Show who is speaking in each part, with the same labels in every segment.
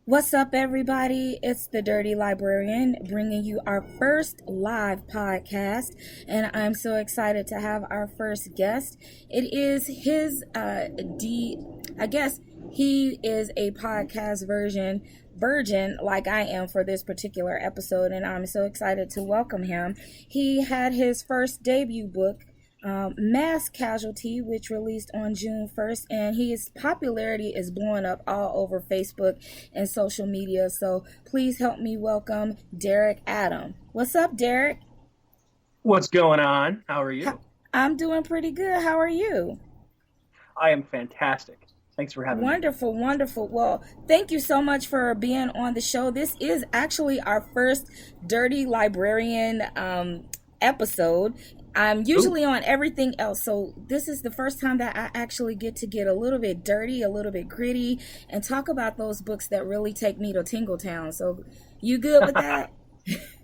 Speaker 1: What's up, everybody? It's the Dirty Librarian bringing you our first live podcast, and I'm so excited to have our first guest. It is I guess he is a podcast virgin like I am for this particular episode, and I'm so excited to welcome him. He had his first debut book, Mass Casualty, which released on June 1st, and his popularity is blowing up all over Facebook and social media. So please help me welcome Derek Adam. What's up, Derek?
Speaker 2: What's going on? How are you?
Speaker 1: I'm doing pretty good. How are you?
Speaker 2: I am fantastic. Thanks for having me.
Speaker 1: Wonderful, wonderful. Well, thank you so much for being on the show. This is actually our first Dirty Librarian episode. I'm usually on everything else, so this is the first time that I actually get a little bit dirty, a little bit gritty, and talk about those books that really take me to Tingletown. So, you good with that?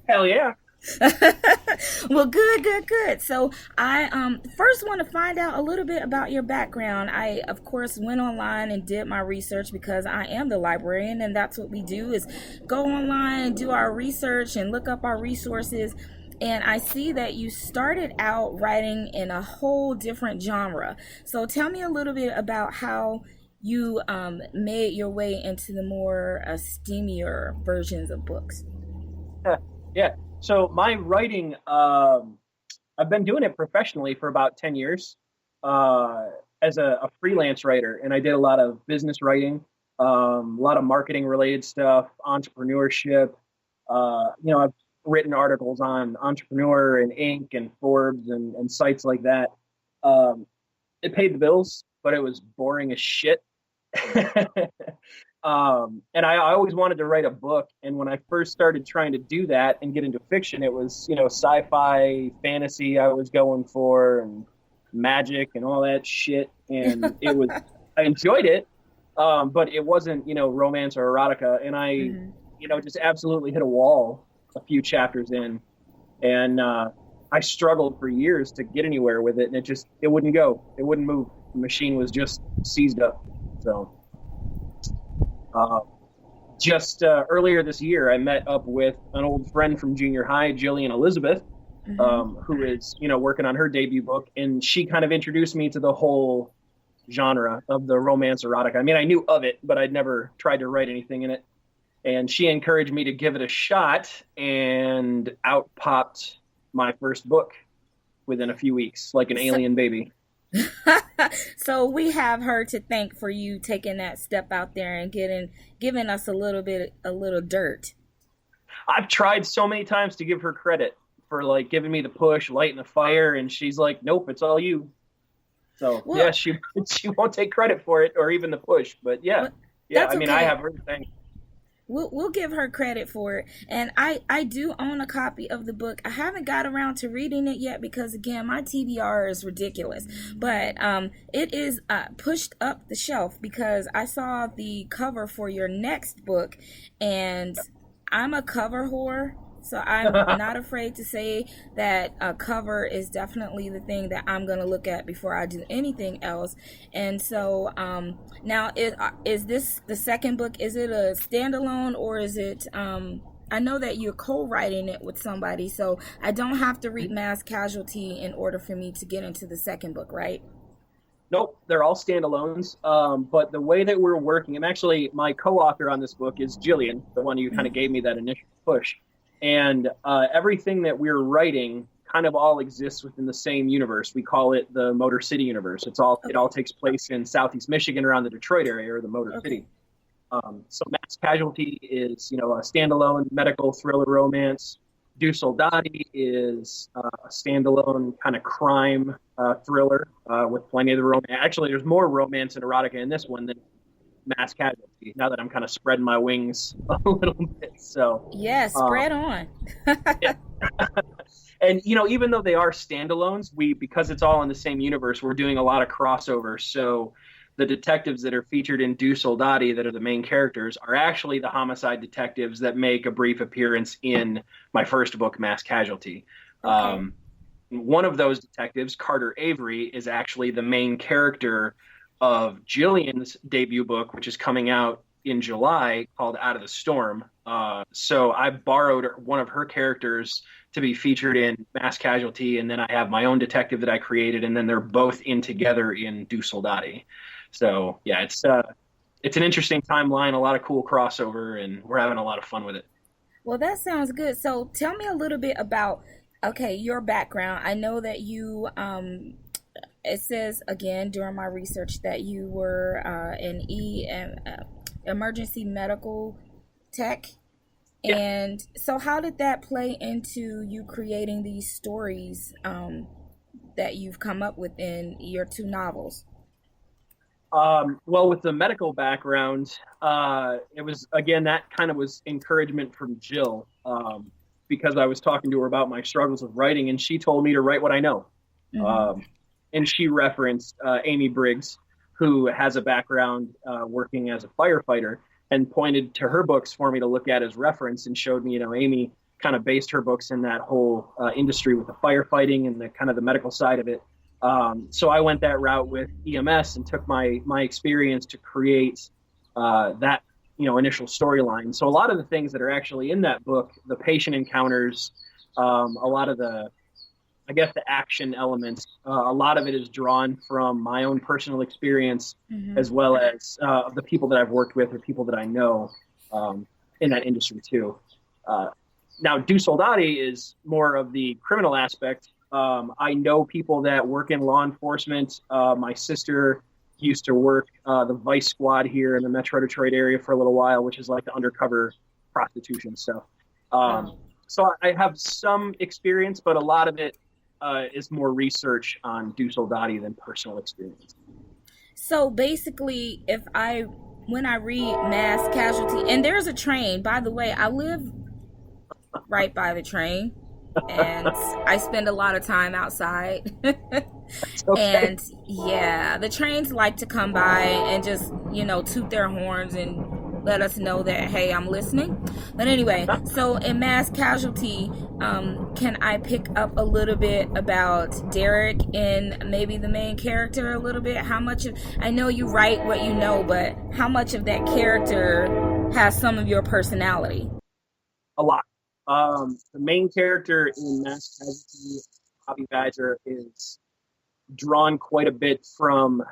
Speaker 2: Hell yeah.
Speaker 1: Well, good. So I first want to find out a little bit about your background. I, of course, went online and did my research because I am the librarian, and that's what we do is go online and do our research and look up our resources. And I see that you started out writing in a whole different genre. So tell me a little bit about how you made your way into the more steamier versions of books.
Speaker 2: Yeah. So my writing, I've been doing it professionally for about 10 years as a freelance writer. And I did a lot of business writing, a lot of marketing related stuff, entrepreneurship. I've written articles on Entrepreneur and Inc. and Forbes and sites like that. It paid the bills, but it was boring as shit. And I always wanted to write a book. And when I first started trying to do that and get into fiction, it was, sci-fi, fantasy I was going for, and magic and all that shit. And I enjoyed it, but it wasn't, romance or erotica. And I, just absolutely hit a wall a few chapters in, and I struggled for years to get anywhere with it, and it wouldn't go. It wouldn't move. The machine was just seized up. So earlier this year, I met up with an old friend from junior high, Jillian Elizabeth, who is, working on her debut book, and she kind of introduced me to the whole genre of the romance erotica. I mean, I knew of it, but I'd never tried to write anything in it. And she encouraged me to give it a shot, and out popped my first book within a few weeks, like an alien baby.
Speaker 1: So we have her to thank for you taking that step out there and giving us a little dirt.
Speaker 2: I've tried so many times to give her credit for like giving me the push, lighting the fire, and she's like, "Nope, it's all you." So well, yeah, she won't take credit for it or even the push, but yeah, I mean, okay. I have her to thank.
Speaker 1: We'll give her credit for it. And I do own a copy of the book. I haven't got around to reading it yet because, again, my TBR is ridiculous. But it is pushed up the shelf because I saw the cover for your next book. And I'm a cover whore. So I'm not afraid to say that a cover is definitely the thing that I'm going to look at before I do anything else. And so now is this the second book? Is it a standalone, or is it I know that you're co-writing it with somebody, so I don't have to read Mass Casualty in order for me to get into the second book, right?
Speaker 2: Nope, they're all standalones. But the way that we're working, and actually my co-author on this book is Jillian, the one who kind of gave me that initial push. And everything that we're writing kind of all exists within the same universe. We call it the Motor City universe. It all takes place in Southeast Michigan, around the Detroit area, or the Motor City. So Mass Casualty is, a standalone medical thriller romance. Du Soldati is a standalone kind of crime thriller with plenty of the romance. Actually, there's more romance and erotica in this one than Mass Casualty, now that I'm kind of spreading my wings a little bit. So
Speaker 1: yeah, spread on.
Speaker 2: Yeah. And even though they are standalones, because it's all in the same universe, we're doing a lot of crossover. So the detectives that are featured in Du Soldati, that are the main characters, are actually the homicide detectives that make a brief appearance in my first book, Mass Casualty. Okay. One of those detectives, Carter Avery, is actually the main character of Jillian's debut book, which is coming out in July called Out of the Storm. So I borrowed one of her characters to be featured in Mass Casualty, and then I have my own detective that I created, and then they're both in together in Du Soldati. So yeah, it's an interesting timeline, a lot of cool crossover, and we're having a lot of fun with it.
Speaker 1: Well, that sounds good. So tell me a little bit about, okay, your background. I know that you, it says again during my research that you were emergency medical tech.
Speaker 2: Yeah.
Speaker 1: And so how did that play into you creating these stories that you've come up with in your two novels?
Speaker 2: Well, with the medical background, it was, again, that kind of was encouragement from Jill, because I was talking to her about my struggles with writing, and she told me to write what I know.
Speaker 1: Mm-hmm.
Speaker 2: And she referenced Amy Briggs, who has a background working as a firefighter, and pointed to her books for me to look at as reference, and showed me, Amy kind of based her books in that whole industry with the firefighting and the kind of the medical side of it. So I went that route with EMS and took my experience to create that initial storyline. So a lot of the things that are actually in that book, the patient encounters, a lot of the action elements, a lot of it is drawn from my own personal experience,
Speaker 1: Mm-hmm.
Speaker 2: as well as the people that I've worked with or people that I know in that industry too. Now, Du Soldati is more of the criminal aspect. I know people that work in law enforcement. My sister used to work the Vice Squad here in the Metro Detroit area for a little while, which is like the undercover prostitution stuff. So I have some experience, but a lot of it is more research on Du Soldati than personal experience.
Speaker 1: So basically, when I read Mass Casualty, and there's a train, by the way, I live right by the train, and I spend a lot of time outside.
Speaker 2: Okay.
Speaker 1: And yeah, the trains like to come by and just, toot their horns and let us know that, hey, I'm listening. But anyway, so in Mass Casualty, can I pick up a little bit about Derek and maybe the main character a little bit? I know you write what you know, but how much of that character has some of your personality?
Speaker 2: A lot. The main character in Mass Casualty, Bobby Badger, is drawn quite a bit from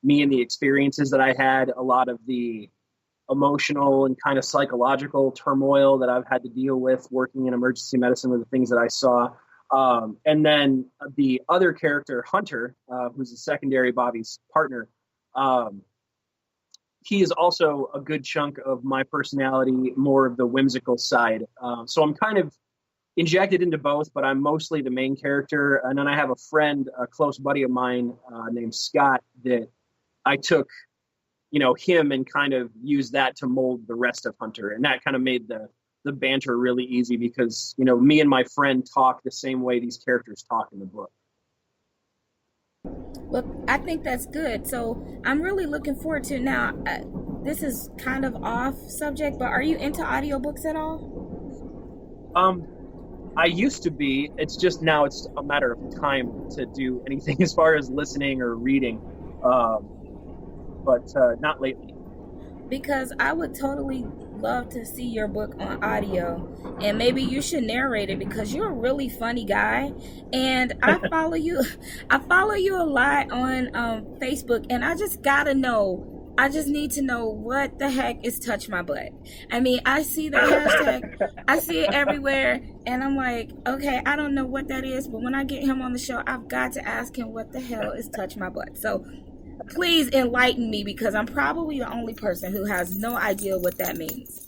Speaker 2: me and the experiences that I had, a lot of the emotional and kind of psychological turmoil that I've had to deal with working in emergency medicine with the things that I saw. And then the other character, Hunter, who's a secondary Bobby's partner, he is also a good chunk of my personality, more of the whimsical side. So I'm kind of injected into both, but I'm mostly the main character. And then I have a friend, a close buddy of mine named Scott, that I took, him and kind of used that to mold the rest of Hunter. And that kind of made the banter really easy because, me and my friend talk the same way these characters talk in the book.
Speaker 1: Look, I think that's good. So I'm really looking forward to now. This is kind of off subject, but are you into audiobooks at all?
Speaker 2: I used to be. It's just now it's a matter of time to do anything as far as listening or reading, but not lately.
Speaker 1: Because I would totally love to see your book on audio, and maybe you should narrate it because you're a really funny guy, and I follow you. I follow you a lot on Facebook, and I just gotta know. I just need to know what the heck is touch my butt. I mean, I see the hashtag, I see it everywhere, and I'm like, okay, I don't know what that is, but when I get him on the show, I've got to ask him what the hell is touch my butt. So please enlighten me because I'm probably the only person who has no idea what that means.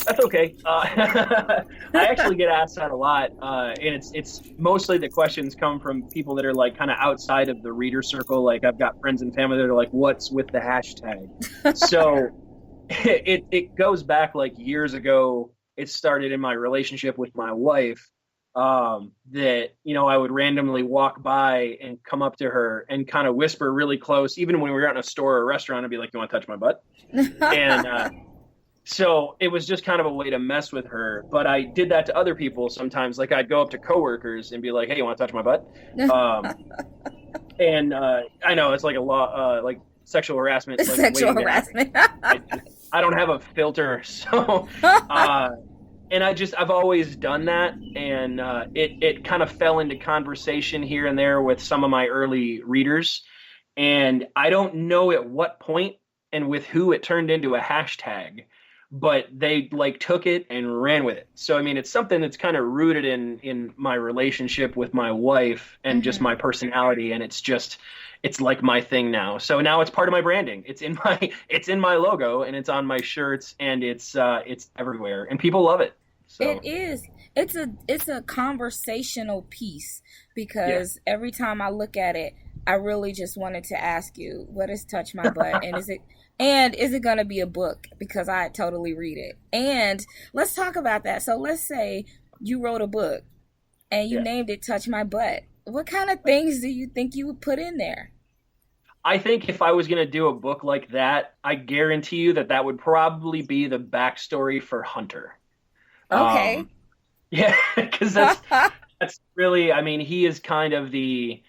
Speaker 2: That's okay. I actually get asked that a lot, and it's mostly the questions come from people that are like kind of outside of the reader circle. Like I've got friends and family that are like, "What's with the hashtag?" So it goes back like years ago. It started in my relationship with my wife. That I would randomly walk by and come up to her and kind of whisper really close, even when we were out in a store or a restaurant, I'd be like, "You want to touch my butt?" And so it was just kind of a way to mess with her. But I did that to other people sometimes. Like I'd go up to coworkers and be like, "Hey, you want to touch my butt?" And I know it's like a law, like sexual harassment like
Speaker 1: Sexual
Speaker 2: waiting to happen.
Speaker 1: harassment.
Speaker 2: I don't have a filter, so and I've always done that, and it kind of fell into conversation here and there with some of my early readers, and I don't know at what point and with who it turned into a hashtag, but they like took it and ran with it. So I mean, it's something that's kind of rooted in my relationship with my wife and just my personality, and it's like my thing now. So now it's part of my branding. It's in my logo, and it's on my shirts, and it's everywhere, and people love it. So.
Speaker 1: It is. It's a conversational piece, because every time I look at it, I really just wanted to ask you, what is Touch My Butt, and is it going to be a book? Because I totally read it. And let's talk about that. So let's say you wrote a book and you named it Touch My Butt. What kind of things do you think you would put in there?
Speaker 2: I think if I was going to do a book like that, I guarantee you that would probably be the backstory for Hunter.
Speaker 1: Okay.
Speaker 2: Yeah, because that's really, I mean, he is kind of the,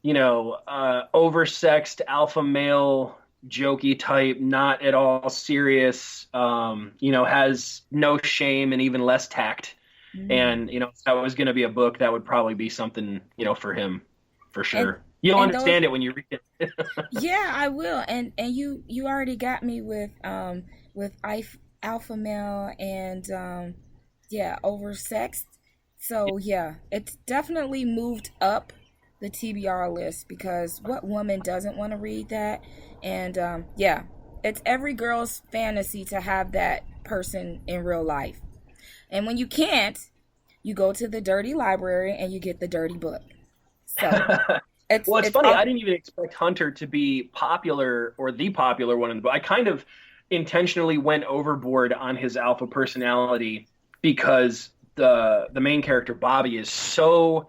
Speaker 2: oversexed alpha male, jokey type, not at all serious, has no shame and even less tact. And, if that was going to be a book, that would probably be something, for him, for sure. You'll understand it when you read it.
Speaker 1: Yeah, I will. And you already got me with alpha male and, oversexed. So, it's definitely moved up the TBR list, because what woman doesn't want to read that? And, it's every girl's fantasy to have that person in real life. And when you can't, you go to the Dirty Librarian and you get the dirty book. So it's
Speaker 2: funny. I didn't even expect Hunter to be popular or the popular one in the book. I kind of intentionally went overboard on his alpha personality because the main character Bobby is so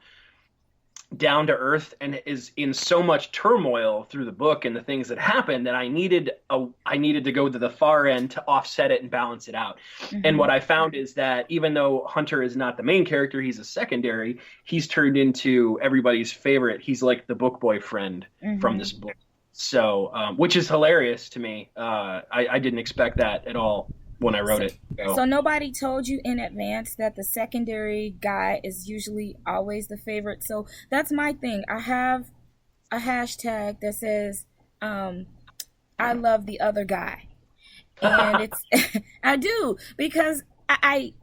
Speaker 2: down to earth and is in so much turmoil through the book and the things that happen that I needed to go to the far end to offset it and balance it out. And what I found is that even though Hunter is not the main character, he's a secondary, he's turned into everybody's favorite. He's like the book boyfriend from this book. So, which is hilarious to me. I didn't expect that at all when I wrote it.
Speaker 1: So nobody told you in advance that the secondary guy is usually always the favorite. So that's my thing. I have a hashtag that says, I love the other guy. And it's, I do, because I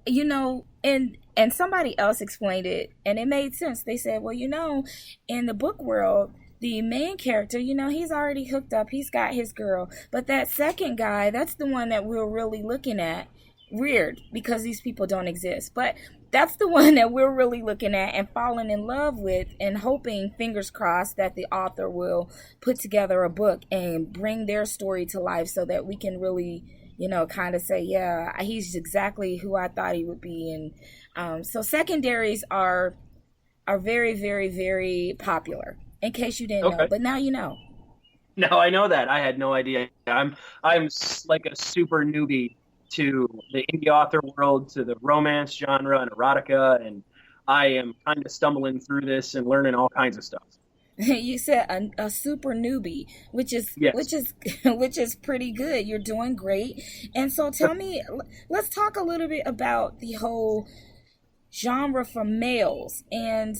Speaker 1: and somebody else explained it and it made sense. They said, well, in the book world, the main character, he's already hooked up. He's got his girl. But that second guy, that's the one that we're really looking at. Weird, because these people don't exist. But that's the one that we're really looking at and falling in love with, and hoping, fingers crossed, that the author will put together a book and bring their story to life so that we can really, kind of say, yeah, he's exactly who I thought he would be. And so secondaries are very, very, very popular. In case you didn't know, but now you know.
Speaker 2: No, I know that. I had no idea. I'm like a super newbie to the indie author world, to the romance genre and erotica, and I am kind of stumbling through this and learning all kinds of stuff.
Speaker 1: You said a super newbie, which is pretty good. You're doing great. And so tell me, let's talk a little bit about the whole genre for males and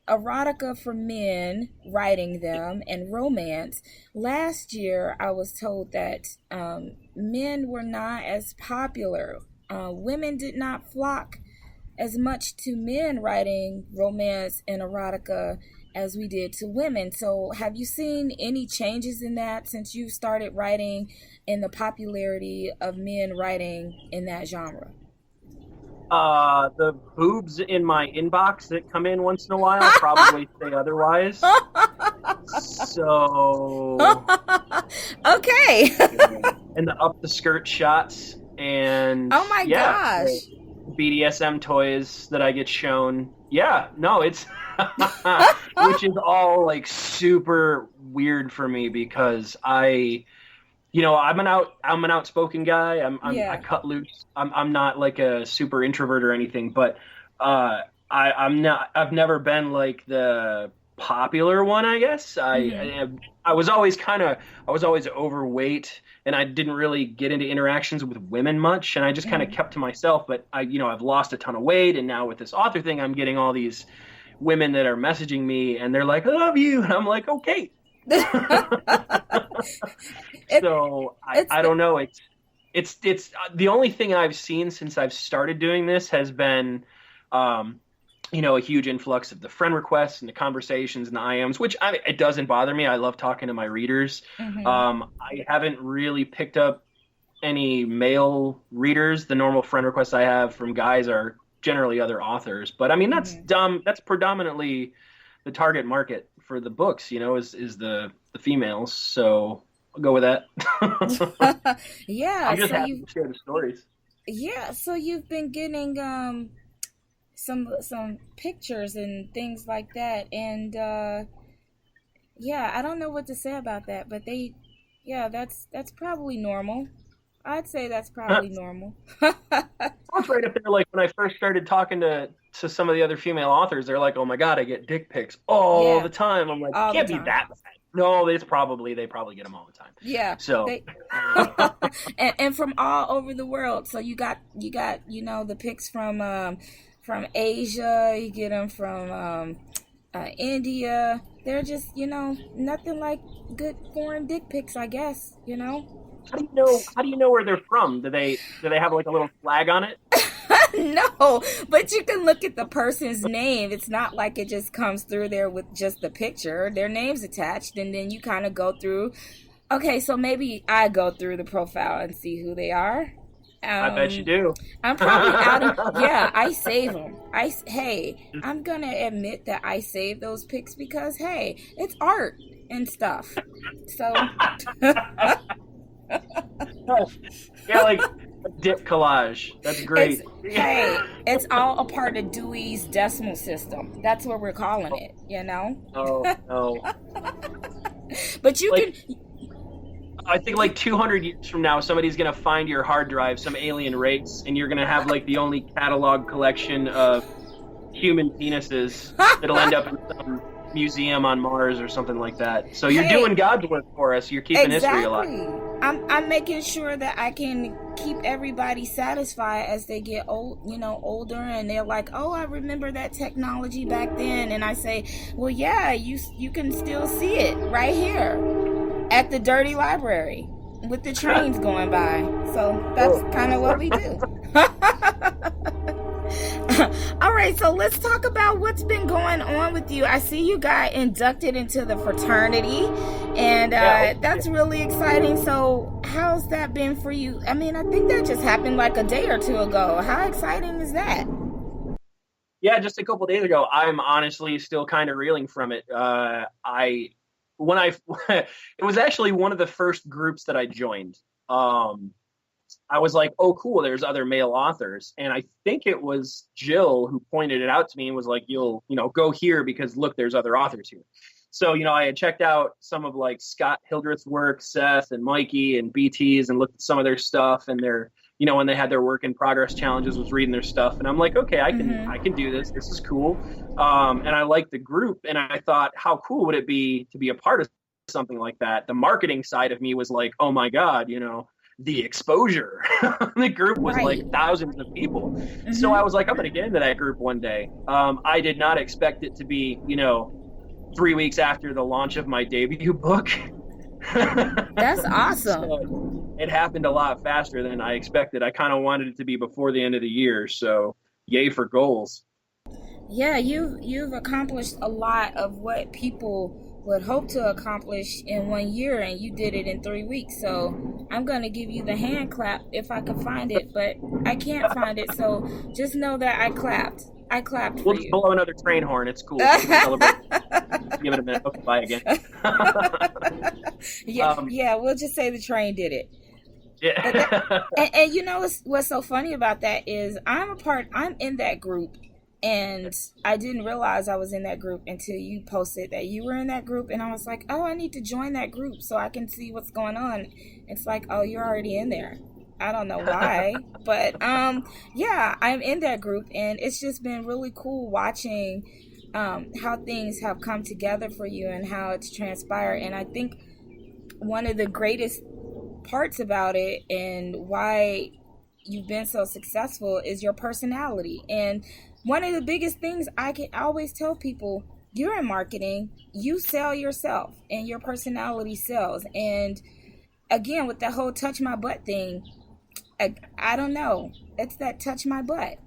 Speaker 1: erotica for men, writing them, and romance. Last year, I was told that men were not as popular. Women did not flock as much to men writing romance and erotica as we did to women. So have you seen any changes in that since you started writing, in the popularity of men writing in that genre?
Speaker 2: The boobs in my inbox that come in once in a while probably say otherwise. So
Speaker 1: okay.
Speaker 2: And the up the skirt shots and
Speaker 1: oh my gosh,
Speaker 2: BDSM toys that I get shown. Yeah, no, it's which is all like super weird for me because I'm an outspoken guy. I cut loose. I'm not like a super introvert or anything, but I've never been like the popular one, I guess.
Speaker 1: Mm-hmm.
Speaker 2: I was always I was always overweight, and I didn't really get into interactions with women much, and I just kind of
Speaker 1: Mm-hmm.
Speaker 2: kept to myself. But I've lost a ton of weight, and now with this author thing, I'm getting all these women that are messaging me, and they're like, "I love you," and I'm like, "Okay."
Speaker 1: it,
Speaker 2: So
Speaker 1: it's
Speaker 2: I don't know. It's the only thing I've seen since I've started doing this has been, um, a huge influx of the friend requests and the conversations and the IMs, which it doesn't bother me. I love talking to my readers.
Speaker 1: mm-hmm.
Speaker 2: I haven't really picked up any male readers. The normal friend requests I have from guys are generally other authors, but I mean that's
Speaker 1: Mm-hmm.
Speaker 2: dumb. That's predominantly the target market for the books. Is the females. So I'll go with that.
Speaker 1: Yeah,
Speaker 2: I'm just
Speaker 1: so
Speaker 2: happy
Speaker 1: you
Speaker 2: to share the stories.
Speaker 1: yeah, so you've been getting some pictures and things like that, and yeah, I don't know what to say about that, but yeah, that's probably normal. I'd say that's probably normal.
Speaker 2: It's right up there. Like when I first started talking to some of the other female authors, they're like, "Oh my God, I get dick pics all
Speaker 1: Yeah,
Speaker 2: the time." I'm like,
Speaker 1: all the
Speaker 2: "Can't be
Speaker 1: time.
Speaker 2: that bad." No, they probably get them all the time.
Speaker 1: Yeah,
Speaker 2: So,
Speaker 1: they and from all over the world. So you got the pics from Asia. You get them from India. They're just nothing like good foreign dick pics, I guess.
Speaker 2: how do you know where they're from? Do they have like a little flag on it?
Speaker 1: No, but you can look at the person's name. It's not like it just comes through there with just the picture. Their name's attached, and then you kind of go through. Okay, so maybe I go through the profile and see who they are.
Speaker 2: I bet you
Speaker 1: Um,
Speaker 2: do.
Speaker 1: I'm probably out of. Yeah, I save them. Hey, I'm gonna admit that I save those pics because hey, it's art and stuff. So
Speaker 2: Yeah, like a dip collage. That's
Speaker 1: it's
Speaker 2: great.
Speaker 1: hey, it's all a part of Dewey's Decimal System. That's what we're calling it.
Speaker 2: Oh no.
Speaker 1: But you can.
Speaker 2: Like I think like 200 years from now, somebody's gonna find your hard drive, some alien race, and you're gonna have like the only catalog collection of human penises that'll end up in some museum on Mars or something like that. So you're
Speaker 1: Hey,
Speaker 2: doing God's work for us. You're keeping history alive.
Speaker 1: exactly. I'm making sure that I can keep everybody satisfied as they get older, and they're like, "Oh, I remember that technology back then." And I say, "Well, yeah, you can still see it right here at the Dirty Library with the trains going by." So that's
Speaker 2: Cool.
Speaker 1: kind of what we do. All right, so let's talk about what's been going on with you. I see you got inducted into the fraternity, and
Speaker 2: Yeah,
Speaker 1: that's really exciting. So, how's that been for you? I mean, I think that just happened like a day or two ago. How exciting is that?
Speaker 2: yeah. Just a couple days ago, I'm honestly still kind of reeling from it. I when I it was actually one of the first groups that I joined. Um, I was like, oh, cool, there's other male authors. And I think it was Jill who pointed it out to me and was like, go here because look, there's other authors here. So, I had checked out some of like Scott Hildreth's work, Seth and Mikey and BT's, and looked at some of their stuff and when they had their work in progress challenges, was reading their stuff. And I'm like, okay, I
Speaker 1: Mm-hmm.
Speaker 2: can do this. This is cool. And I liked the group. And I thought, how cool would it be to be a part of something like that? The marketing side of me was like, oh my God, the exposure. The group was
Speaker 1: Right.
Speaker 2: like thousands of people. So
Speaker 1: Mm-hmm.
Speaker 2: I was like, I'm going to get into that group one day. I did not expect it to be, 3 weeks after the launch of my debut book.
Speaker 1: That's awesome.
Speaker 2: So it happened a lot faster than I expected. I kind of wanted it to be before the end of the year. So yay for goals.
Speaker 1: Yeah, you've accomplished a lot of what people would hope to accomplish in 1 year, and you did it in 3 weeks. So I'm gonna give you the hand clap if I can find it, but I can't find it. So just know that I clapped. I clapped for
Speaker 2: We'll just
Speaker 1: you.
Speaker 2: blow another train horn. It's cool. We can celebrate. Give it a minute. Okay, bye again.
Speaker 1: Yeah, yeah. We'll just say the train did it. But that,
Speaker 2: Yeah.
Speaker 1: and what's so funny about that is I'm in that group, and I didn't realize I was in that group until you posted that you were in that group, and I was like, oh, I need to join that group so I can see what's going on. It's like, oh, you're already in there. I don't know why, but yeah, I'm in that group, and it's just been really cool watching how things have come together for you and how it's transpired. And I think one of the greatest parts about it and why you've been so successful is your personality. And one of the biggest things I can always tell people, you're in marketing, you sell yourself and your personality sells. And again, with that whole touch my butt thing, I don't know. It's that touch my butt.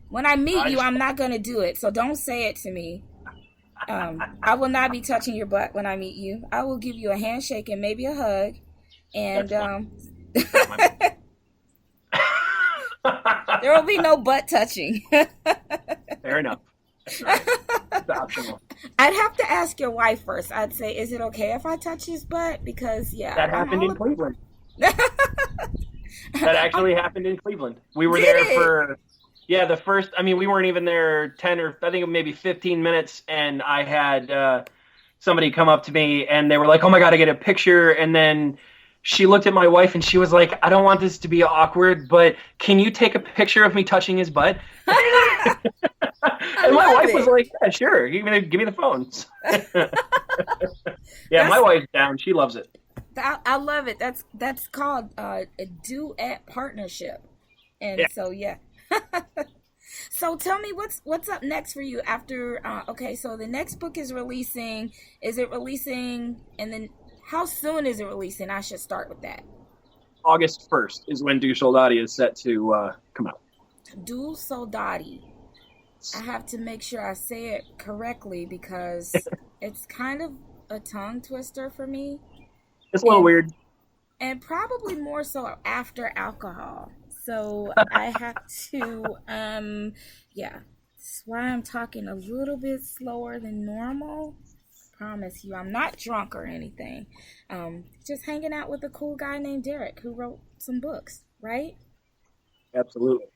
Speaker 1: When I meet you, I'm not going to do it. So don't say it to me. I will not be touching your butt when I meet you. I will give you a handshake and maybe a hug. And there will be no butt touching.
Speaker 2: Fair enough. That's right. It's optional.
Speaker 1: I'd have to ask your wife first. I'd say, is it okay if I touch his butt? Because, yeah.
Speaker 2: That happened in Cleveland. That actually happened in Cleveland. We were there for, the first, we weren't even there 10 or I think maybe 15 minutes. And I had somebody come up to me and they were like, oh my God, I get a picture. And then she looked at my wife and she was like, I don't want this to be awkward, but can you take a picture of me touching his butt? And my wife was like, yeah, sure. Give me the phones. Yeah, my wife's down. She loves it.
Speaker 1: I love it. That's called a duet partnership. And so, yeah. So tell me what's up next for you after, okay, so the next book is releasing. Is it releasing, and then how soon is it releasing? I should start with that.
Speaker 2: August 1st is when Du Soldati is set to come out.
Speaker 1: Du Soldati. I have to make sure I say it correctly because it's kind of a tongue twister for me.
Speaker 2: It's a little weird.
Speaker 1: And probably more so after alcohol. So I have to, that's why I'm talking a little bit slower than normal. Promise you, I'm not drunk or anything. Just hanging out with a cool guy named Derek who wrote some books, right?
Speaker 2: Absolutely.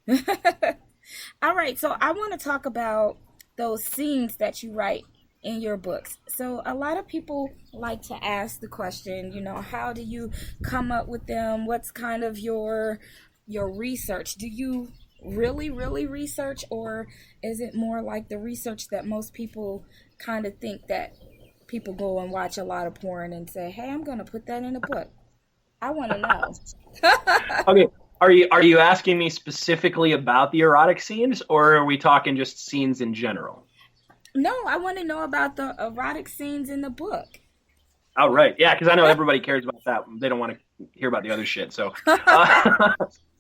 Speaker 1: All right, so I want to talk about those scenes that you write in your books. So a lot of people like to ask the question, how do you come up with them? What's kind of your research? Do you really research, or is it more like the research that most people kind of think that people go and watch a lot of porn and say, hey, I'm going to put that in a book? I want to know.
Speaker 2: Okay. Are you asking me specifically about the erotic scenes, or are we talking just scenes in general?
Speaker 1: No, I want to know about the erotic scenes in the book.
Speaker 2: Oh, right. Yeah, because I know everybody cares about that. They don't want to hear about the other shit. So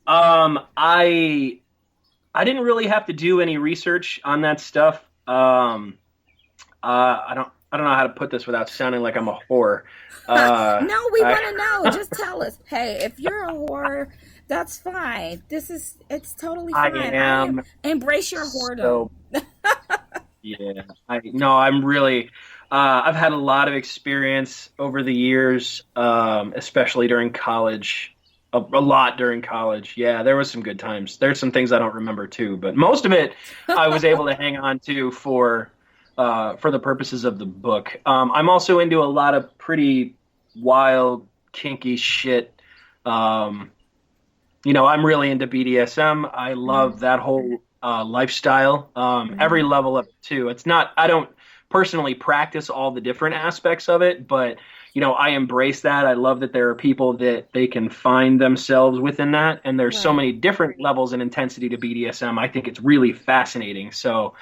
Speaker 2: I didn't really have to do any research on that stuff. I don't know how to put this without sounding like I'm a whore.
Speaker 1: No, we want to know. Just tell us. Hey, if you're a whore, that's fine. It's totally fine.
Speaker 2: I am.
Speaker 1: Embrace your whoredom.
Speaker 2: Yeah. I'm really, I've had a lot of experience over the years, especially during college, a lot during college. Yeah, there was some good times. There's some things I don't remember too, but most of it I was able to hang on to for the purposes of the book. I'm also into a lot of pretty wild, kinky shit. I'm really into BDSM. I love that whole lifestyle, every level of it too. I don't personally practice all the different aspects of it, but I embrace that. I love that there are people that they can find themselves within that. And there's so many different levels and intensity to BDSM. I think it's really fascinating. So,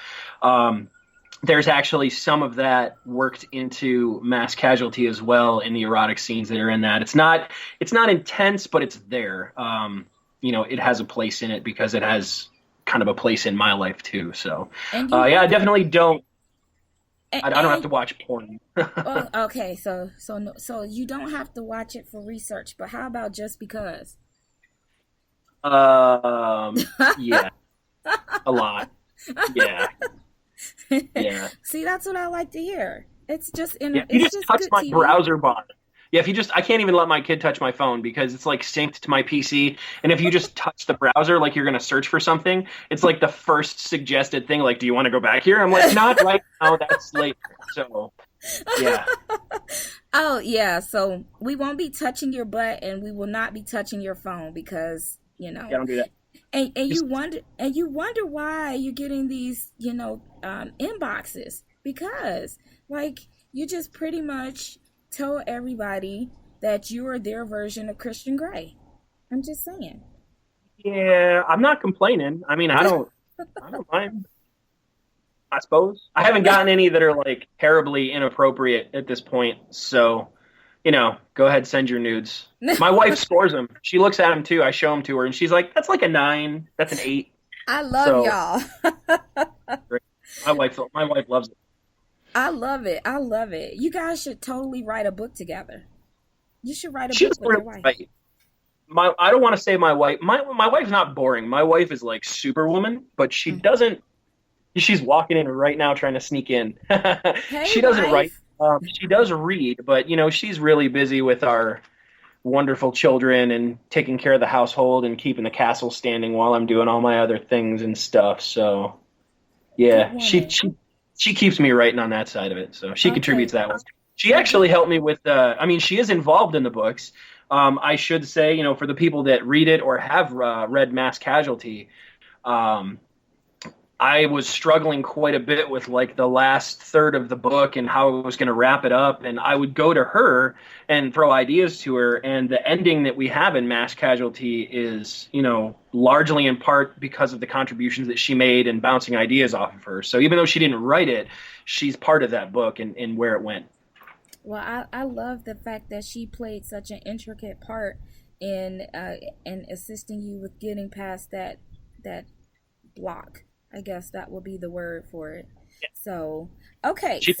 Speaker 2: there's actually some of that worked into Mass Casualty as well in the erotic scenes that are in that. It's not intense, but it's there. It has a place in it because it has kind of a place in my life too. So, I definitely don't. I don't have to watch porn.
Speaker 1: Well, okay, so you don't have to watch it for research, but how about just because?
Speaker 2: Yeah, a lot. Yeah. Yeah.
Speaker 1: See, that's what I like to hear. It's just
Speaker 2: if you just touch my browser bar. Yeah, I can't even let my kid touch my phone because it's like synced to my PC. And if you just touch the browser, like you're going to search for something, it's like the first suggested thing. Like, do you want to go back here? I'm like, not right now. That's later. So, yeah.
Speaker 1: Oh, yeah. So we won't be touching your butt and we will not be touching your phone because,
Speaker 2: Yeah, don't do that.
Speaker 1: And you wonder why you're getting these, inboxes because like you just pretty much told everybody that you are their version of Christian Grey. I'm just saying.
Speaker 2: Yeah, I'm not complaining. I mean, I don't mind. I suppose I haven't gotten any that are like terribly inappropriate at this point. So, go ahead, send your nudes. My wife scores them. She looks at them too. I show them to her, and she's like, "That's like a 9. That's an 8."
Speaker 1: I love
Speaker 2: So
Speaker 1: y'all.
Speaker 2: my wife loves it.
Speaker 1: I love it. I love it. You guys should totally write a book together. You should write a
Speaker 2: She
Speaker 1: book
Speaker 2: doesn't
Speaker 1: with your
Speaker 2: really
Speaker 1: wife.
Speaker 2: write. I don't want to say my wife. My wife's not boring. My wife is like Superwoman, but she
Speaker 1: Mm.
Speaker 2: doesn't. She's walking in right now, trying to sneak in.
Speaker 1: Hey,
Speaker 2: She doesn't write.
Speaker 1: wife.
Speaker 2: She does read, but she's really busy with our wonderful children and taking care of the household and keeping the castle standing while I'm doing all my other things and stuff. So
Speaker 1: Good
Speaker 2: yeah, she
Speaker 1: woman.
Speaker 2: she she keeps me writing on that side of it. So she
Speaker 1: Okay.
Speaker 2: contributes that way. She
Speaker 1: Well,
Speaker 2: actually helped me with. I mean, she is involved in the books. I should say, for the people that read it or have read Mass Casualty. Um, I was struggling quite a bit with like the last third of the book and how I was going to wrap it up. And I would go to her and throw ideas to her. And the ending that we have in Mass Casualty is, largely in part because of the contributions that she made and bouncing ideas off of her. So even though she didn't write it, she's part of that book and where it went.
Speaker 1: well, I love the fact that she played such an intricate part in assisting you with getting past that block. I guess that will be the word for it. So, okay,
Speaker 2: She,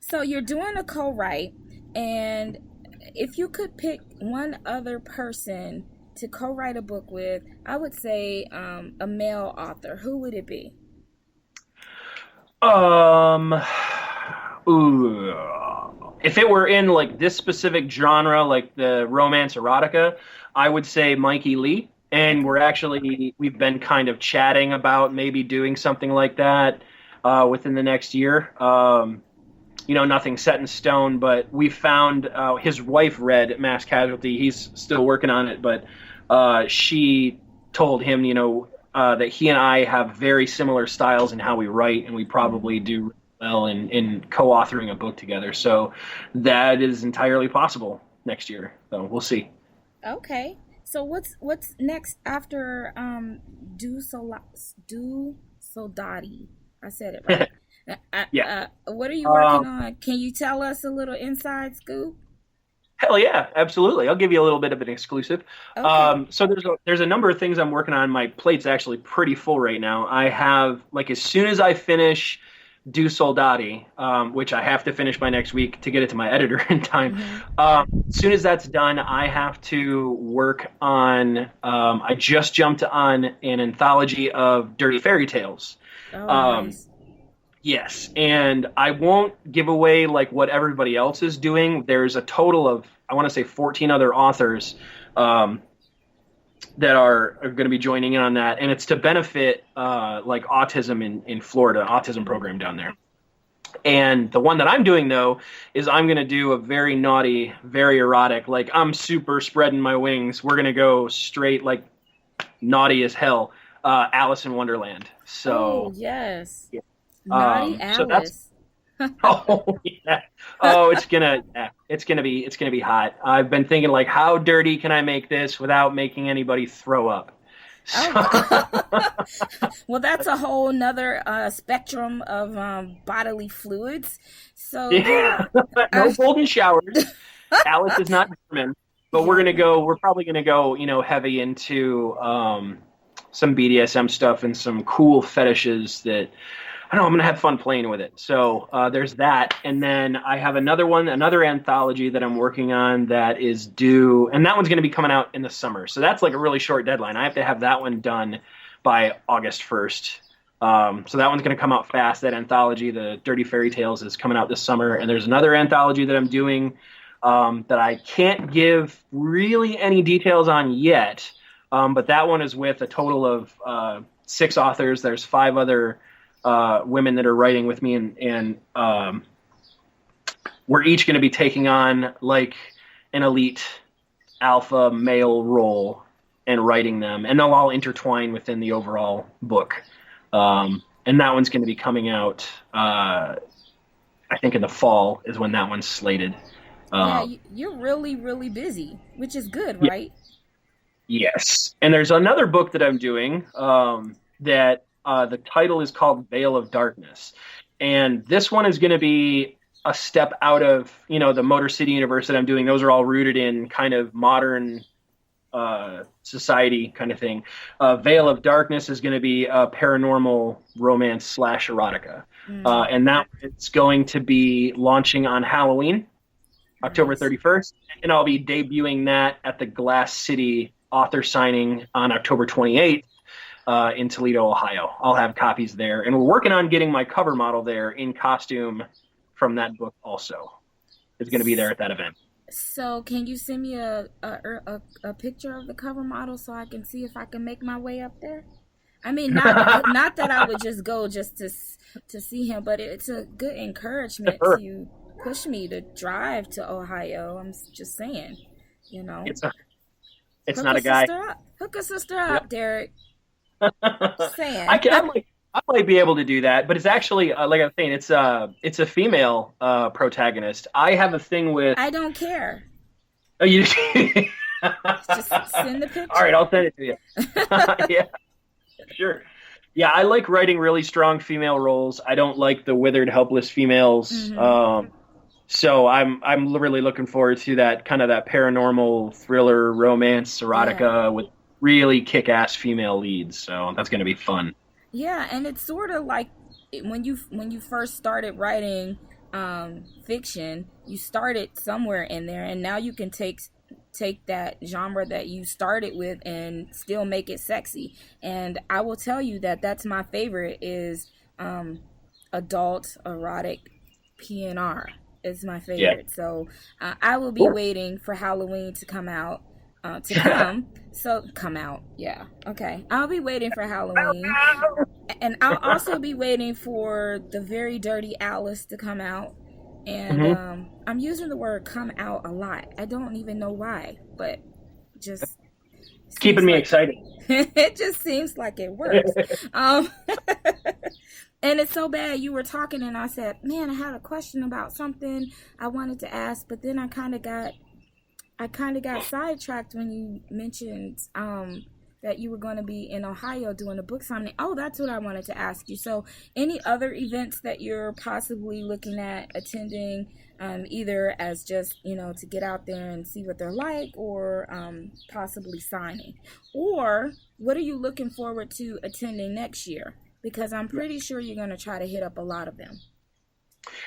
Speaker 1: so you're doing a co-write, and if you could pick one other person to co-write a book with, I would say a male author. Who would it be?
Speaker 2: um, ooh, if it were in like this specific genre, like the romance erotica, I would say Mikey Lee. And
Speaker 1: Okay.
Speaker 2: we've been kind of chatting about maybe doing something like that within the next year. Nothing set in stone, but we found his wife read Mass Casualty. He's still working on it, but she told him, that he and I have very similar styles in how we write, and we
Speaker 1: Mm-hmm.
Speaker 2: probably do well in co-authoring a book together. So that is entirely possible next year. So we'll see.
Speaker 1: Okay. So what's next after Do Soldati? I said it right.
Speaker 2: Yeah.
Speaker 1: What are you working
Speaker 2: Um,
Speaker 1: on? Can you tell us a little inside scoop?
Speaker 2: Hell yeah, absolutely. I'll give you a little bit of an exclusive.
Speaker 1: Okay.
Speaker 2: So there's a number of things I'm working on. My plate's actually pretty full right now. I have like as soon as I finish Do Soldati, which I have to finish by next week to get it to my editor in time.
Speaker 1: Mm-hmm.
Speaker 2: As soon as that's done, I have to work on. I just jumped on an anthology of dirty fairy tales.
Speaker 1: Oh,
Speaker 2: Um,
Speaker 1: nice.
Speaker 2: Yes, and I won't give away like what everybody else is doing. There's a total of I want to say 14 other authors um, that are going to be joining in on that, and it's to benefit like autism in Florida, autism program down there. And the one that I'm doing though is I'm going to do a very naughty, very erotic. Like I'm super spreading my wings. We're going to go straight like naughty as hell. Alice in Wonderland.
Speaker 1: Oh,
Speaker 2: So.
Speaker 1: yes.
Speaker 2: Yeah.
Speaker 1: Naughty
Speaker 2: So that's
Speaker 1: Alice.
Speaker 2: Oh yeah. Oh, it's gonna be hot. I've been thinking like, how dirty can I make this without making anybody throw up?
Speaker 1: Oh,
Speaker 2: So
Speaker 1: God. Well, that's a whole nother spectrum of bodily fluids. So, yeah.
Speaker 2: yeah, no
Speaker 1: Uh,
Speaker 2: golden showers. Alice is not German, but we're
Speaker 1: yeah.
Speaker 2: gonna go. We're probably gonna go, heavy into some BDSM stuff and some cool fetishes that I don't know. I'm gonna have fun playing with it. So there's that, and then I have another one, another anthology that I'm working on that is due, and that one's gonna be coming out in the summer. So that's like a really short deadline. I have to have that one done by August 1st. So that one's gonna come out fast. That anthology, the Dirty Fairy Tales, is coming out this summer, and there's another anthology that I'm doing that I can't give really any details on yet. But that one is with a total of 6 authors. There's 5 other women that are writing with me, and we're each going to be taking on like an elite alpha male role and writing them, and they'll all intertwine within the overall book. And that one's going to be coming out I think in the fall is when that one's slated.
Speaker 1: Yeah,
Speaker 2: Um,
Speaker 1: you're really, really busy, which is good,
Speaker 2: yeah,
Speaker 1: right?
Speaker 2: yes. And there's another book that I'm doing that the title is called Veil of Darkness. And this one is going to be a step out of, the Motor City universe that I'm doing. Those are all rooted in kind of modern society kind of thing. Veil of Darkness is going to be a paranormal romance slash erotica.
Speaker 1: Mm,
Speaker 2: And that it's going to be launching on Halloween, October
Speaker 1: nice.
Speaker 2: 31st. And I'll be debuting that at the Glass City author signing on October 28th in Toledo, Ohio. I'll have copies there. And we're working on getting my cover model there in costume from that book also. It's going to be there at that event.
Speaker 1: So, can you send me a picture of the cover model so I can see if I can make my way up there? I mean, not that I would just go just to see him, but it's a good encouragement
Speaker 2: Sure.
Speaker 1: to push me to drive to Ohio. I'm just saying, you know,
Speaker 2: It's, a, it's
Speaker 1: hook
Speaker 2: not
Speaker 1: a
Speaker 2: a guy.
Speaker 1: sister up, hook a sister
Speaker 2: Yep.
Speaker 1: up, Derek. Just
Speaker 2: I
Speaker 1: saying.
Speaker 2: can, I might be able to do that, but it's actually like I'm saying, it's a female protagonist. I have a thing with.
Speaker 1: I don't care.
Speaker 2: Oh, you.
Speaker 1: Just send the
Speaker 2: All right,
Speaker 1: picture.
Speaker 2: I'll send it to you. Yeah, sure. Yeah, I like writing really strong female roles. I don't like the withered, helpless females.
Speaker 1: Hmm.
Speaker 2: So I'm really looking forward to that kind of that paranormal thriller, romance,
Speaker 1: Yeah.
Speaker 2: erotica with really kick-ass female leads. So that's going to be fun.
Speaker 1: Yeah, and it's sort of like when you first started writing fiction, you started somewhere in there, and now you can take that genre that you started with and still make it sexy. And I will tell you that that's my favorite is adult erotic PNR is my
Speaker 2: Yeah.
Speaker 1: favorite. So I will be
Speaker 2: Cool.
Speaker 1: waiting for Halloween to come out. To come, so come out, yeah, okay. I'll be waiting for Halloween, and I'll also be waiting for the Very Dirty Alice to come out. And
Speaker 2: Hmm.
Speaker 1: I'm using the word "come out" a lot. I don't even know why, but just
Speaker 2: It's keeping
Speaker 1: seems
Speaker 2: me
Speaker 1: like
Speaker 2: excited.
Speaker 1: it just seems like it works. Um, and it's so bad. You were talking, and I said, "Man, I had a question about something I wanted to ask," but then I kind of got sidetracked when you mentioned that you were going to be in Ohio doing a book signing. Oh, that's what I wanted to ask you. So, any other events that you're possibly looking at attending, either as just, to get out there and see what they're like, or possibly signing? Or what are you looking forward to attending next year? Because I'm pretty sure you're going to try to hit up a lot of them.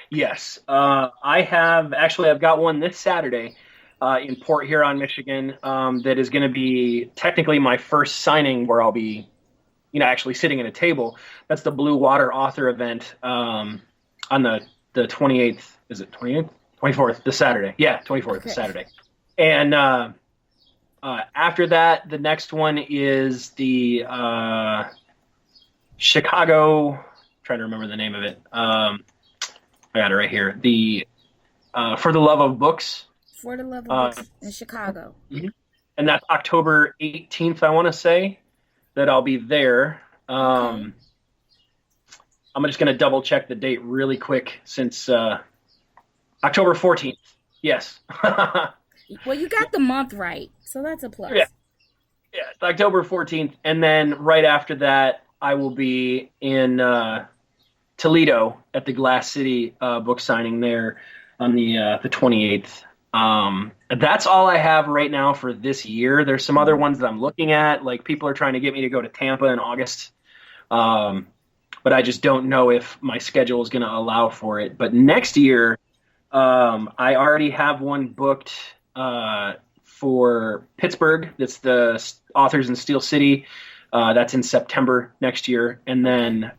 Speaker 2: Yes, I've got one this Saturday in Port Huron, Michigan, that is going to be technically my first signing where I'll be, actually sitting at a table. That's the Blue Water Author event on the 28th. Is it 28th? 24th, this Saturday. Yeah, 24th, this
Speaker 1: Okay.
Speaker 2: Saturday. And after that, the next one is the Chicago. Trying to remember the name of it. I got it right here. The For the Love of Books.
Speaker 1: For the Love of
Speaker 2: Uh,
Speaker 1: Books in Chicago.
Speaker 2: and that's October 18th, I want to say, that I'll be there.
Speaker 1: Okay.
Speaker 2: I'm just going to double check the date really quick since October 14th. Yes. Yeah,
Speaker 1: Well, you got the month right, so that's a plus.
Speaker 2: yeah, it's October 14th. And then right after that, I will be in Toledo at the Glass City book signing there on the 28th. That's all I have right now for this year. There's some other
Speaker 1: Mhm.
Speaker 2: ones that I'm looking at. Like people are trying to get me to go to Tampa in August. But I just don't know if my schedule is going to allow for it. But next year, I already have one booked for Pittsburgh. That's the Authors in Steel City. That's in September next year. And then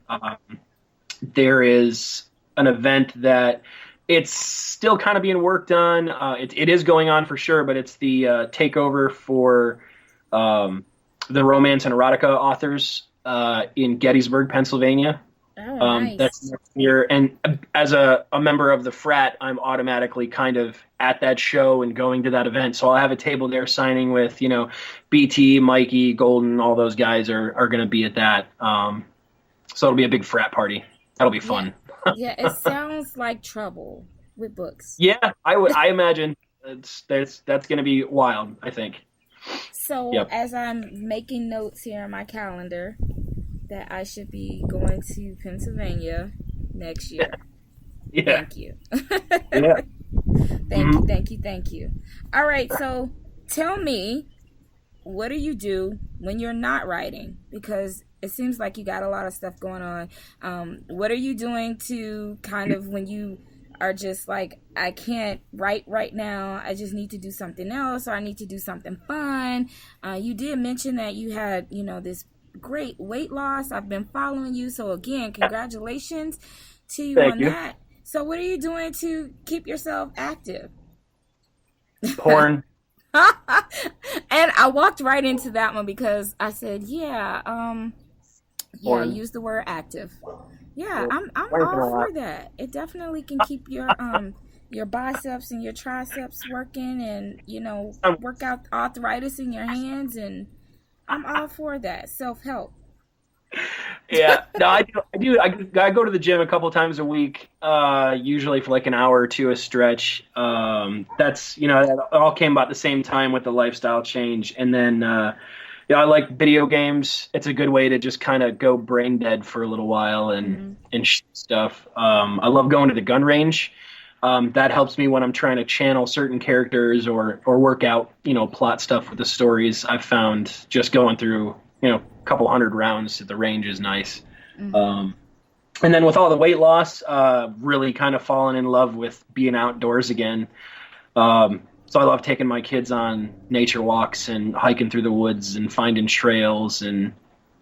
Speaker 2: there is an event that it's still kind of being worked on. It is going on for sure, but it's the takeover for the romance and erotica authors in Gettysburg, Pennsylvania.
Speaker 1: Oh,
Speaker 2: That's
Speaker 1: nice.
Speaker 2: next year. And as a member of the frat, I'm automatically kind of at that show and going to that event. So I'll have a table there signing with, BT, Mikey, Golden, all those guys are going to be at that. So it'll be a big frat party. That'll be
Speaker 1: Yeah.
Speaker 2: fun.
Speaker 1: Yeah, it sounds like trouble with books.
Speaker 2: Yeah, I imagine that's going to be wild, I think.
Speaker 1: So,
Speaker 2: Yep.
Speaker 1: as I'm making notes here on my calendar, that I should be going to Pennsylvania next year.
Speaker 2: Yeah.
Speaker 1: Thank you.
Speaker 2: Yeah.
Speaker 1: Thank you,
Speaker 2: Mhm.
Speaker 1: thank you, thank you. All right, so tell me, what do you do when you're not writing? Because it seems like you got a lot of stuff going on. What are you doing to kind of when you are just like, I can't write right now, I just need to do something else, or I need to do something fun? You did mention that you had, this great weight loss. I've been following you. So, again, congratulations to you
Speaker 2: Thank
Speaker 1: on
Speaker 2: you.
Speaker 1: that. So, what are you doing to keep yourself active?
Speaker 2: Porn.
Speaker 1: And I walked right into that one because I said, yeah,
Speaker 2: Porn.
Speaker 1: use the word active. Yeah,
Speaker 2: Yep.
Speaker 1: I'm
Speaker 2: Working
Speaker 1: all
Speaker 2: a lot.
Speaker 1: for that. It definitely can keep your biceps and your triceps working, and
Speaker 2: Um,
Speaker 1: work out arthritis in your hands, and I'm all for that. Self-help.
Speaker 2: yeah. No, I do. I go to the gym a couple times a week, usually for like an hour or two a stretch. That's that all came about the same time with the lifestyle change, and then I like video games. It's a good way to just kind of go brain dead for a little while
Speaker 1: Hmm.
Speaker 2: and stuff. I love going to the gun range. That helps me when I'm trying to channel certain characters or work out, plot stuff with the stories. I've found just going through, a couple hundred rounds at the range is nice.
Speaker 1: Hmm.
Speaker 2: Um, and then with all the weight loss, really kind of fallen in love with being outdoors again. So I love taking my kids on nature walks and hiking through the woods and finding trails and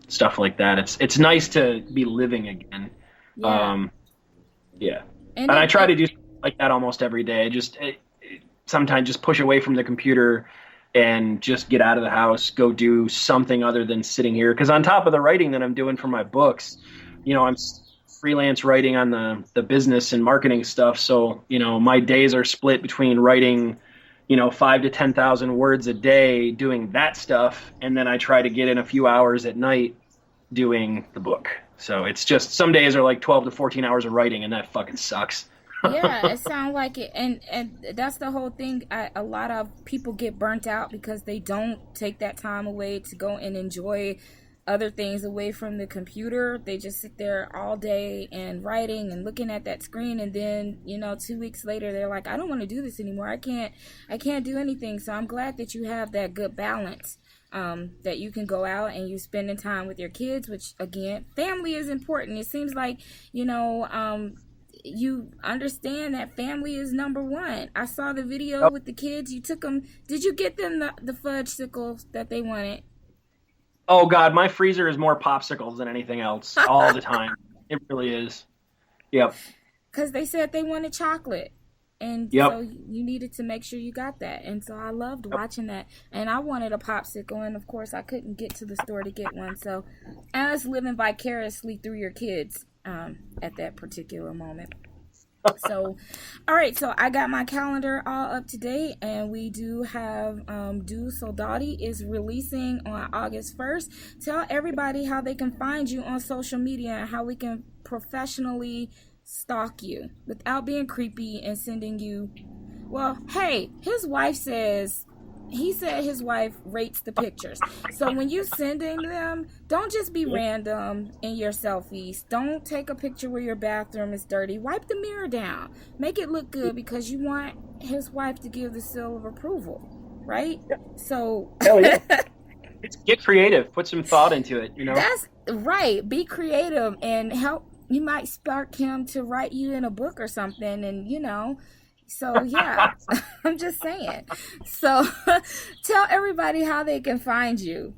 Speaker 2: stuff like that. It's nice to be living again.
Speaker 1: Yeah,
Speaker 2: Um, yeah,
Speaker 1: and
Speaker 2: and I
Speaker 1: it,
Speaker 2: try to
Speaker 1: it
Speaker 2: do something like that almost every day. Sometimes just push away from the computer and just get out of the house, go do something other than sitting here. Because on top of the writing that I'm doing for my books, I'm freelance writing on the business and marketing stuff. So my days are split between writing 5 to 10,000 words a day doing that stuff, and then I try to get in a few hours at night doing the book. So it's just some days are like 12 to 14 hours of writing, and that fucking sucks.
Speaker 1: Yeah, it sounds like it, and that's the whole thing. A lot of people get burnt out because they don't take that time away to go and enjoy other things away from the computer. They just sit there all day and writing and looking at that screen, and then 2 weeks later they're like, I don't want to do this anymore. I can't do anything. So I'm glad that you have that good balance. That you can go out and you spending time with your kids, which again, family is important. It seems like you understand that family is number one. I saw the video
Speaker 2: Yep.
Speaker 1: with the kids. You took them. Did you get them the fudge sickles that they wanted?
Speaker 2: Oh God, my freezer is more popsicles than anything else all the time. It really is. Yep.
Speaker 1: Because they said they wanted chocolate. And so
Speaker 2: Yep.
Speaker 1: you needed to make sure you got that. And so I loved
Speaker 2: Yep.
Speaker 1: watching that. And I wanted a popsicle. And of course, I couldn't get to the store to get one. So I was living vicariously through your kids at that particular moment. So, all right. So I got my calendar all up to date, and we do have Do Soldati is releasing on August 1st. Tell everybody how they can find you on social media and how we can professionally stalk you without being creepy and sending you. Well, hey, his wife says he said his wife rates the pictures. So when you sending them, don't just be random in your selfies. Don't take a picture where your bathroom is dirty. Wipe the mirror down. Make it look good because you want his wife to give the seal of approval, right? So
Speaker 2: Hell yeah. Get creative. Put some thought into it.
Speaker 1: that's right. Be creative and help. You might spark him to write you in a book or something, and. So yeah, I'm just saying. So tell everybody how they can find you.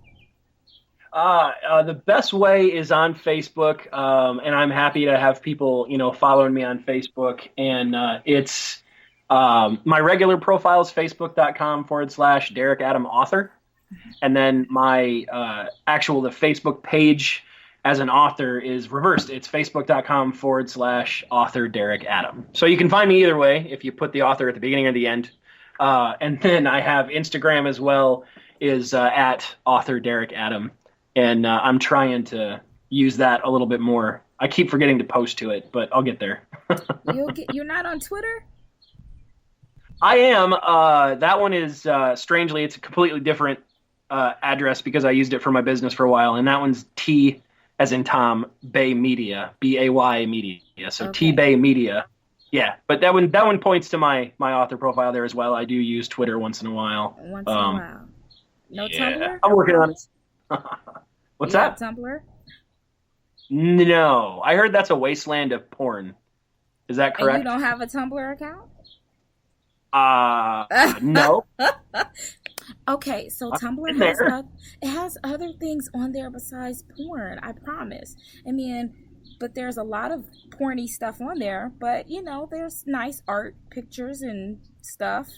Speaker 2: The best way is on Facebook, and I'm happy to have people, following me on Facebook. And it's my regular profile is facebook.com/Derek Adam author. And then my the Facebook page as an author is reversed. It's facebook.com/author Derek Adam. So you can find me either way if you put the author at the beginning or the end. And then I have Instagram as well, is at author Derek Adam. And I'm trying to use that a little bit more. I keep forgetting to post to it, but I'll get there.
Speaker 1: You're not on Twitter?
Speaker 2: I am. That one is strangely, it's a completely different address because I used it for my business for a while, and that one's T as in Tom Bay Media, BAY Media. So
Speaker 1: Okay.
Speaker 2: T Bay Media. Yeah, but that one points to my author profile there as well. I do use Twitter once in a while.
Speaker 1: Once in a while. No
Speaker 2: Yeah,
Speaker 1: Tumblr?
Speaker 2: I'm working on it. What's
Speaker 1: You have
Speaker 2: that?
Speaker 1: Tumblr?
Speaker 2: No, I heard that's a wasteland of porn. Is that
Speaker 1: And you
Speaker 2: correct?
Speaker 1: don't have a Tumblr account?
Speaker 2: No.
Speaker 1: Okay, so Tumblr
Speaker 2: in
Speaker 1: has
Speaker 2: there.
Speaker 1: it has other things on there besides porn, I promise. I mean, but there's a lot of porny stuff on there, but there's nice art pictures and stuff.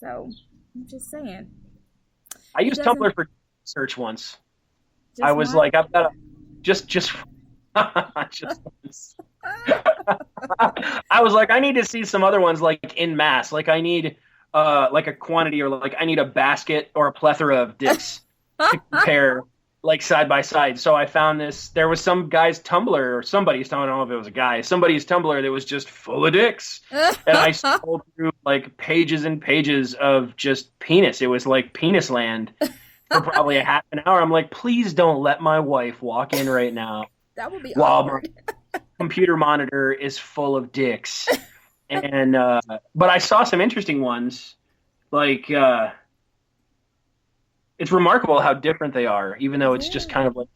Speaker 1: So, I'm just saying.
Speaker 2: I
Speaker 1: He
Speaker 2: used
Speaker 1: doesn't
Speaker 2: Tumblr for search once.
Speaker 1: just
Speaker 2: I was
Speaker 1: want
Speaker 2: like, I've got to just just once. I was like, I need to see some other ones like in mass. Like I need like a quantity or like I need a basket or a plethora of dicks to compare like side by side. So I found this. There was some guy's Tumblr or somebody's Tumblr. I don't know if it was a guy. Somebody's Tumblr that was just full of dicks, and I scrolled through like pages and pages of just penis. It was like penis land for probably a half an hour. I'm like, please don't let my wife walk in right now
Speaker 1: That would be
Speaker 2: while my
Speaker 1: awkward.
Speaker 2: computer monitor is full of dicks. And but I saw some interesting ones. Like it's remarkable how different they are, even though it's just
Speaker 1: Yeah.
Speaker 2: kind of like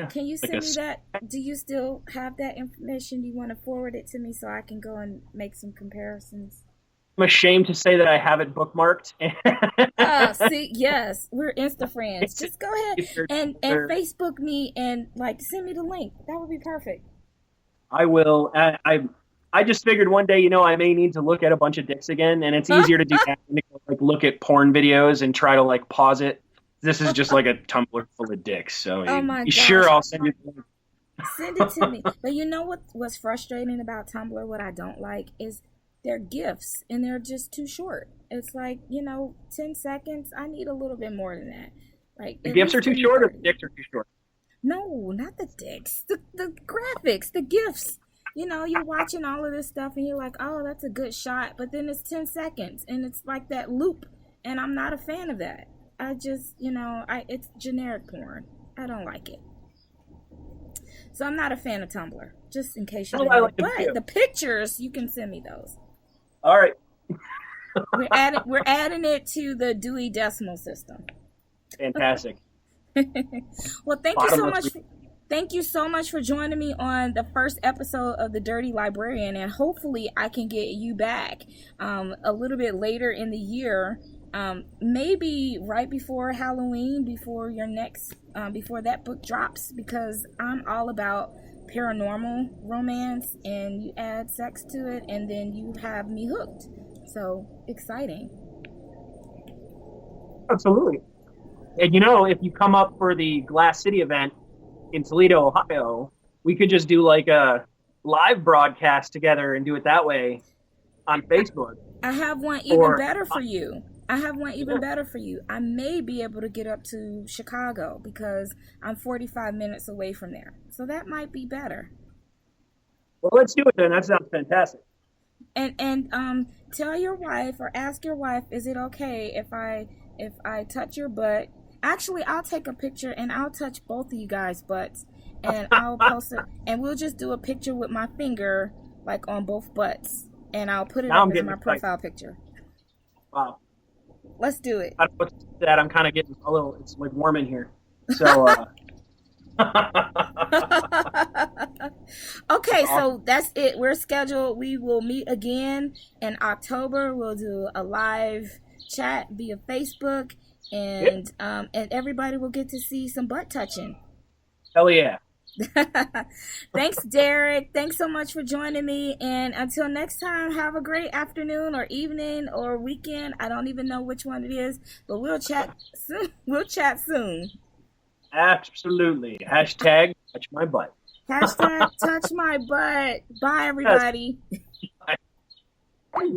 Speaker 1: Can you
Speaker 2: like
Speaker 1: send me that? Do you still have that information? Do you want to forward it to me so I can go and make some comparisons?
Speaker 2: I'm ashamed to say that I have it bookmarked.
Speaker 1: See, yes, we're Insta friends. Just go ahead and Facebook me and like send me the link. That would be perfect.
Speaker 2: I will. I just figured one day, I may need to look at a bunch of dicks again, and it's easier to do that than to like look at porn videos and try to like pause it. This is just like a Tumblr full of dicks. So
Speaker 1: Oh my gosh.
Speaker 2: sure, I'll send you the link.
Speaker 1: Send it to me. But you know what's frustrating about Tumblr, what I don't like, is they're GIFs and they're just too short. It's like, 10 seconds. I need a little bit more than that. Like
Speaker 2: The
Speaker 1: at
Speaker 2: gifts are
Speaker 1: least
Speaker 2: too
Speaker 1: give me
Speaker 2: short, or
Speaker 1: 30.
Speaker 2: the dicks are too short.
Speaker 1: No, not the dicks. The graphics, the GIFs. You're watching all of this stuff and you're like, oh, that's a good shot. But then it's 10 seconds and it's like that loop. And I'm not a fan of that. I just, it's generic porn. I don't like it. So I'm not a fan of Tumblr, just in case you
Speaker 2: Oh,
Speaker 1: didn't
Speaker 2: I
Speaker 1: know.
Speaker 2: like them
Speaker 1: But
Speaker 2: too.
Speaker 1: the pictures, you can send me those.
Speaker 2: All right.
Speaker 1: We're adding it to the Dewey Decimal System.
Speaker 2: Fantastic.
Speaker 1: Well, thank you so
Speaker 2: Bottomless.
Speaker 1: much. Thank you so much for joining me on the first episode of the Dirty Librarian, and hopefully I can get you back a little bit later in the year, maybe right before Halloween, before before that book drops, because I'm all about paranormal romance, and you add sex to it, and then you have me hooked. So exciting!
Speaker 2: Absolutely. And if you come up for the Glass City event in Toledo, Ohio, we could just do like a live broadcast together and do it that way on Facebook.
Speaker 1: I have one even
Speaker 2: Or-
Speaker 1: better for you. I may be able to get up to Chicago because I'm 45 minutes away from there. So that might be better.
Speaker 2: Well, let's do it then. That sounds fantastic.
Speaker 1: And tell your wife or ask your wife, is it okay if I touch your butt? Actually, I'll take a picture and I'll touch both of you guys' butts and I'll post it, and we'll just do a picture with my finger like on both butts, and I'll put it
Speaker 2: Now I'm
Speaker 1: up as
Speaker 2: getting
Speaker 1: my
Speaker 2: excited.
Speaker 1: profile picture.
Speaker 2: Wow.
Speaker 1: Let's do it.
Speaker 2: I don't know what to say to that. I'm kind of getting a little, it's like warm in here. So,
Speaker 1: Okay, so that's it. We're scheduled. We will meet again in October. We'll do a live chat via Facebook, and everybody will get to see some butt touching.
Speaker 2: hell yeah.
Speaker 1: Thanks, Derek. Thanks so much for joining me. And until next time, have a great afternoon or evening or weekend. I don't even know which one it is, but we'll chat soon. We'll chat soon.
Speaker 2: Absolutely. Hashtag touch my butt.
Speaker 1: Hashtag touch my butt. Bye, everybody.
Speaker 2: Bye.